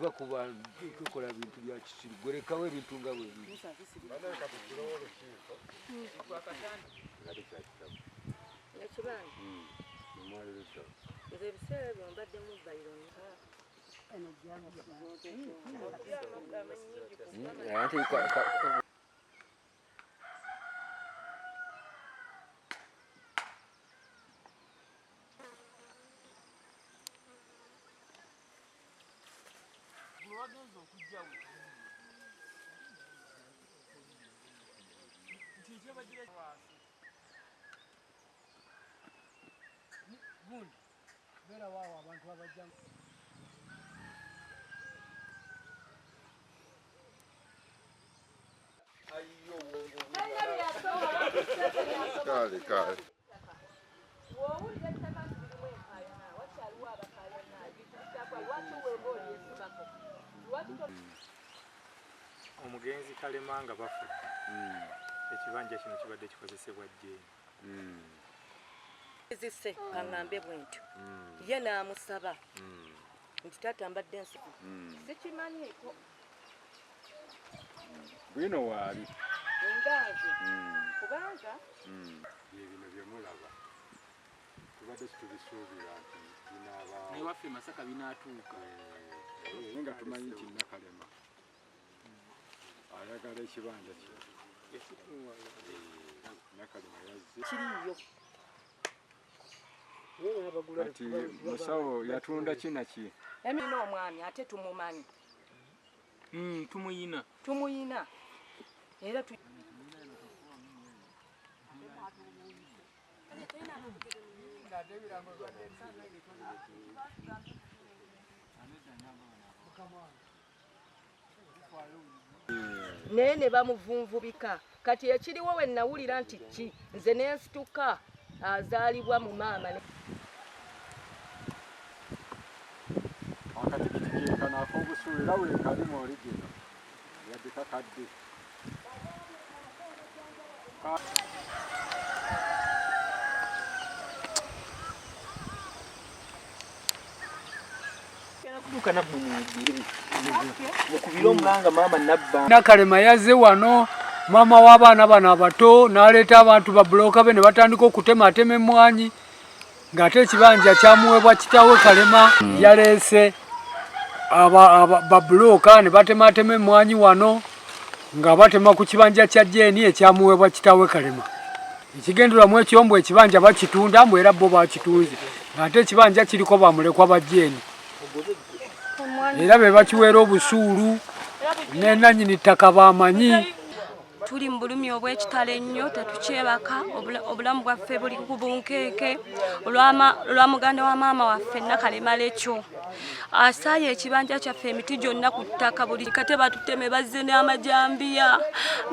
Vakuba tukola bintu bya kisiri gorekawe bintu nga bwe biri Kale. Omugenzi Kalemanga bafu. Ekibanja kino kibadde kikozesebwa jjeeni. Zise kangambe bwentyo. Ye n'amusaba. Nti taata mbadde nsiku. Sikimanyiiko. Bwino waali. Engazi. Kubanga bino bye mulaba. Tubadde tubisuubira nti binaaba. Ne waffe Masaka binaatuuka. Nga tumanyi nti Nakalema ayagala ekibanja kye. Nakalema yazze. kiriyo. Kati musawo yatunda kinaki? Emino omwami ate tumumanyi. Tumuyina. Tumuyina. Era tu nene bamuvunvubika kati ekiriwo we nawulira nti ki nze nensituka azaalibwa mu maama akati kitikirikana ak'obusuulira buli kalimu oligino yaddika kadde Nakalema yazze wano mama w'abaana bano abato n'aleeta abantu ba buloka be ne batandika okutematema emmwanyi ng'ate ekibanja kyamuweebwa kitaawe Kalema yaleese ba buloka ne batematema emmwanyi wano nga batema ku kibanja kya jjeeni ekyamuweebwa kitaawe Kalema. Ekigenderwamu ekyombo ekibanja bakitunda mbu era bo bakitunze ng'ate ekibanja kiriko bamulekwa ba jjeeni. Era be bakiweera obusuulu n'ennannyini ttaka bamanyi. Tuli mu bulumi obw'ekitalo ennyo tetukyebaka obulamu bwaffe buli ku bunkeeke olwa muganda wa maama waffe Nakalema Lekyo asaaye ekibanja kyaffe emiti gyonna ku ttaka buli kate batuteme bazze n'amajambiya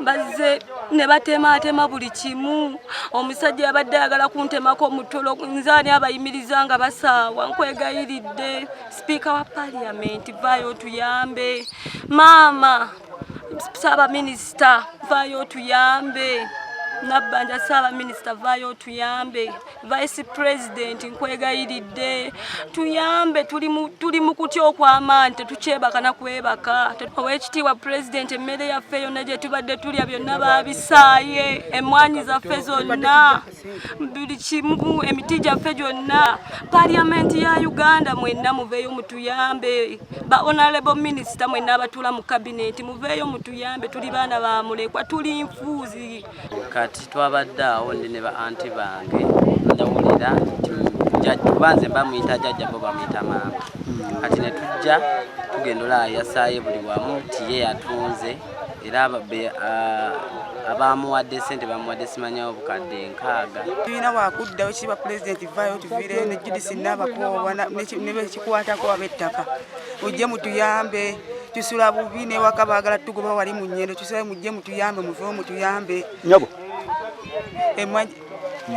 bazze ne batematema buli kimu omusajja yabadde ayagala kuntemako omutolo nzaani abayimiriza nga basaawa nkwegayiridde sipiika wa paaliyamenti vaayo otuyambe maama Saba Minisita vayo tuyambe Nabbanja Ssaabaminisita vaayo otuyambe. Vice President nkwegayiridde tuyambe, tuli mu kutya okw'amaanyi, tetukyebaka na kwebaka. Oweekitiibwa President emmere yaffe yonna gye tubadde tulya byonna baabisaaye, emmwanyi zaffe zonna, buli kimu, emiti gyaffe gyonna. Paliamenti ya Uganda mwenna muveeyo mutuyambe. Ba Honorable Minister mwenna abatuula mu cabinet muveeyo mutuyambe, tuli baana ba mulekwa, tuli nfuuzi. Kati twabadde awo ndi ne ba anti bange njawulira banze bamuyita jjajja bo bamuyita maama. Kati ne tujja tugenda olaba yasaaye buli wamu tiye yatunze era abamuwadde ssente bamuwadde simanyawo obukadde 6. Tulina wakuddawo kiba President vaayo tuviire ne Judith Nabakooba ne bekikwatako ab'ettaka ojje mutuyambe. Tusula bubi ne waka baagala tugoba wali mu nnyendo, tusabe mujje mutuyambe, muveewo mutuyambe. Nyabo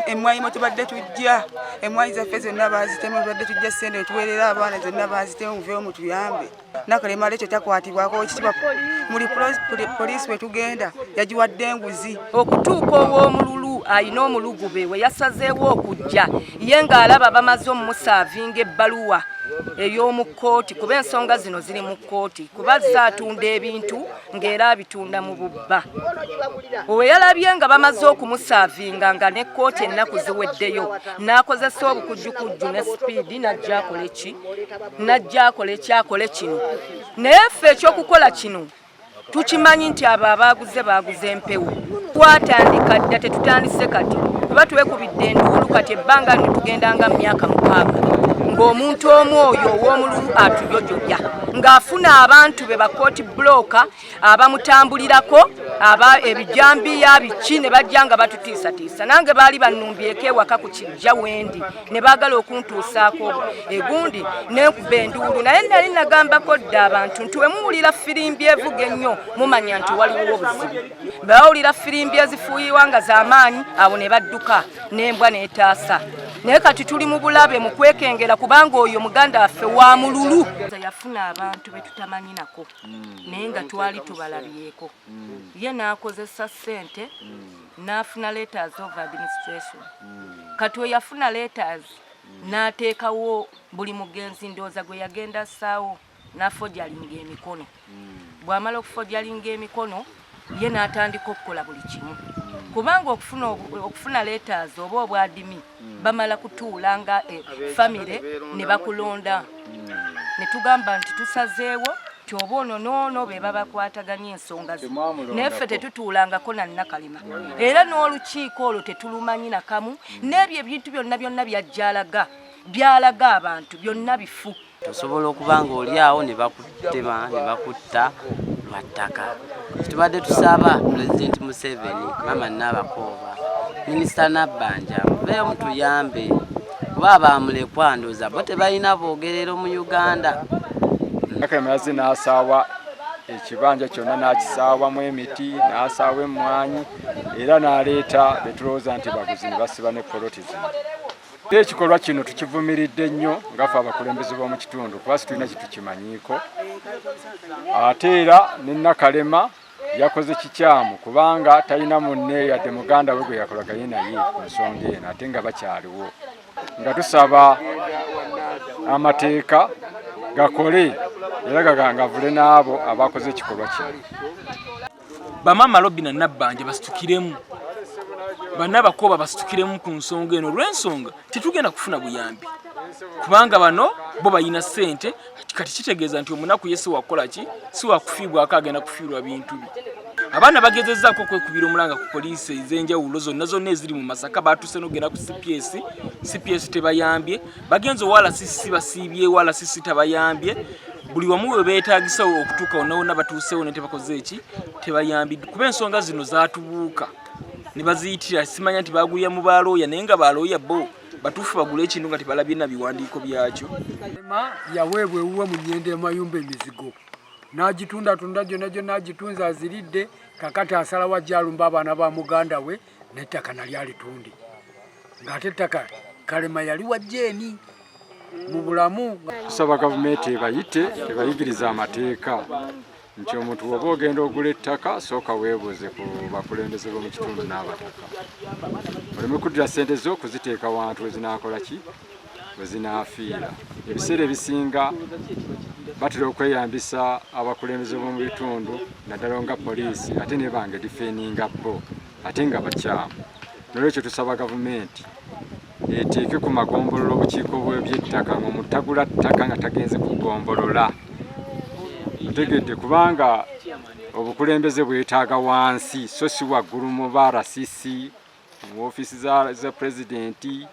emmwanyi mwe tubadde tujja, emmwanyi zaffe zonna baazitema, tubadde tujja ssente tuweerera abaana zonna baazitema, muveewo mutuyambe. Nakalema ekyo takwatibwako, ekitiibwa muli poliisi we tugenda yagiwadde enguzi. Okutuuka ow'omululu alina omulugube we yasazeewo okujja ye ng'alaba bamaze omumusaavinga ebbaluwa ey'omu kkooti, kuba ensonga zino ziri mu kkooti, kuba zaatunda ebintu ng'era abitunda mu bubba. Owe yalabye nga bamaze okumusaavinga nga ne kkooti ennaku ziweddeyo, n'akozesa obukujjukujju ne sipiidi n'ajja akole kino. Naye ffe ekyokukola kino tukimanyi nti abo baaguze empewo. Twatandika dda, tetutandise kati, kuba twekubidde enduulu kati ebbanga lino tugendanga mu myaka 6 ng'omuntu omu oyo ow'omululu atujojobya ng'afuna abantu be bakooti bulooka abamutambulirako ebijambiya biki ne bajja nga batutiisatiisa. Nange baali bannumbyeko ewaka ku kijja wendi ne baagala okuntuusaako egundi n'enkuba enduulu, naye nali nagambako dda abantu nti we muwulira firimbi evuga ennyo mumanya nti waliwo obuzibu. Bawulira firimbi ezifuuyibwa nga z'amaanyi abo ne badduka n'embwa n'etaasa. Naye kati tuli mu bulabe mu kwekengera kubanga oyo muganda waffe wa mululu yafuna abantu be tutamanyi nako naye nga twali tubalabyeko. Ye n'akozesa ssente n'afuna letters of administration. Kati we yafuna letters n'ateekawo buli mugenzi ndowooza gwe yagenda assaawo n'afojjalinga emikono. Bw'amala okufojjalinga emikono ye n'atandika okukola buli kimu kubanga okufuna letters oba obwadimi bamala kutuula nga famire ne bakulonda ne tugamba nti tusazeewo ti oba ono noono be babakwataganya ensonga ze neffe tetutuulangako na Nakalema era n'olukiiko olwo tetulumanyi nakamu n'ebyo ebintu byonna byalaga abantu byonna bifu. Tosobola okuba nga oli awo ne bakutema ne bakutta lwa ttaka. Tubadde tusaba President Museveni, Maama Nabakooba, Minisita Nabbanja muveeyo mutuyambe kuba abamulekwa ndowooza bo tebalina boogerero mu Uganda. Nakalema yazze n'asaawa ekibanja kyonna n'akisaawamu emiti n'asaawa emmwanyi era n'aleeta betulowooza nti baguzi ne basiba ne poloti zino. Ekikolwa kino tukivumiridde nnyo ngaffe abakulembeze b'omu kitundu kuba situlina kitukimanyiiko. Ate era ne Nakalema yakoze kikyamu kubanga talina munne yadde muganda we gwe yakolagaye naye ku nsonga eno ate nga bakyaliwo. Nga tusaba amateeka gakole era gagangavule n'abo abakoze ekikolwa kino. Bamaama Robina Nabbanja basitukiremu, Bannabakooba basitukiremu ku nsonga eno olw'ensonga tetugenda kufuna buyambi kubanga bano bo bayina ssente. Kati kitegeeza nti omunaku ye si wakola ki, si wakufiibwako agenda kufiirwa bintu bye. Abaana bagezezzaako okwekubira omulanga ku poliisi ez'enjawulo zonna eziri mu Masaka baatuuse n'ogenda ku CPS tebayambye, bagenze owala sisi basiibye wala sisi tabayambye. Buli wamu we beetaagisa okutuuka wonna batuusewo ne tebakoze eki tebayambi kuba ensonga zino zaatubuuka ne baziyitira simanya nti bagulira mu balooya naye nga balooya bo batuufu bagula ekintu nga tebalabye na biwandiiko byakyo. Yaweebwa ewuwe mu nnyendo emayumba emizigo n'agitunda gyonna agitunza aziridde kakati asalawo ajja alumba abaana ba muganda we n'ettaka nali alitundi ng'ate ettaka Kalema yali wa Jeeni mu bulamu. Tusaba gavumenti ebayite ebayigiriza amateeka nti omuntu woba ogenda ogula ettaka sooka weebuuze ku bakulembeze b'omu kitundu n'abataka oleme kuddira ssente zo kuziteeka wantu wezinaakola ki wezinaafiira. Ebiseera ebisinga batera okweyambisa abakulembeze b'omu bitundu naddala nga poliisi ate ne bange difeninga bo ate nga bakyamu. Nolwekyo tusaba gavumenti eteeke ku magombolola obukiiko bw'eby'ettaka ng'omuntu tagula ttaka nga tagenze kugombolola. Otegedde kubanga obukulembeze bwetaaga wansi so si waggulu mu RCC mu ofiisi za pulezidenti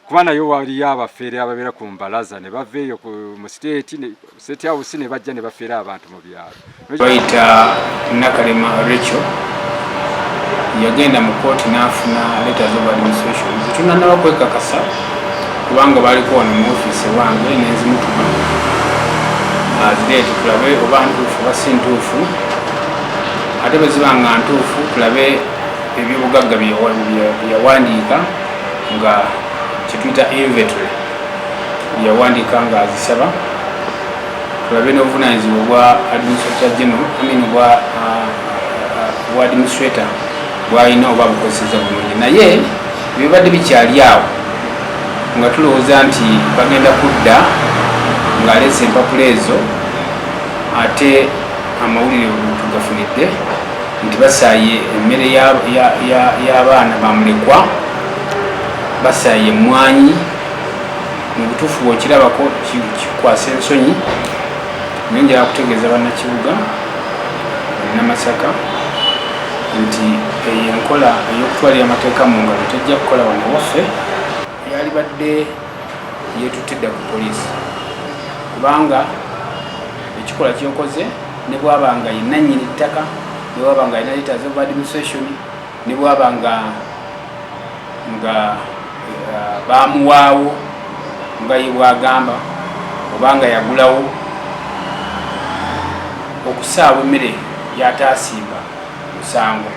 kuba nayo waliyo abafeere ababeera ku mbalaza ne baveeyo mu state house ne bajja ne bafeera abantu mu byalo. Bayita Nakalema Rachel yagenda mu kooti n'afuna letters of administration zitunanaba kwekakasa kubanga baliko wano mu ofiisi wange nenzimutuma azireeti tulabe oba ntuufu oba si ntuufu ate bwe ziba nga ntuufu tulabe ebyobugagga byeyawandiika nga kyetuyita inventory byeyawandiika nga azisaba tulabe n'obuvunanyizibwa bwa administrator general bwa administrator bwalina oba bukozeseza bulungi naye bibadde bikyali awo nga tulowooza nti bagenda kudda ng'aleese empapula ezo ate amawulire tugafunidde nti basaaye emmere y'abaana bamulekwa basaaye emmwanyi mu butuufu bw'okirabako kikwasa ensonyi naye njala kutegeeza bannakibuga Namasaka nti enkola ey'okutwalira amateeka mu ngalo tejja kukola wano waffe yalibadde yeetutidde ku poliisi kubanga ekikola kyokoze ne bwaba nga yenna nnyini ttaka ne bwaba nga yina letters of administration ne bwaba nga baamuwaawo nga ye bwagamba oba nga yagulawo okusaawa emmere yataasimba musango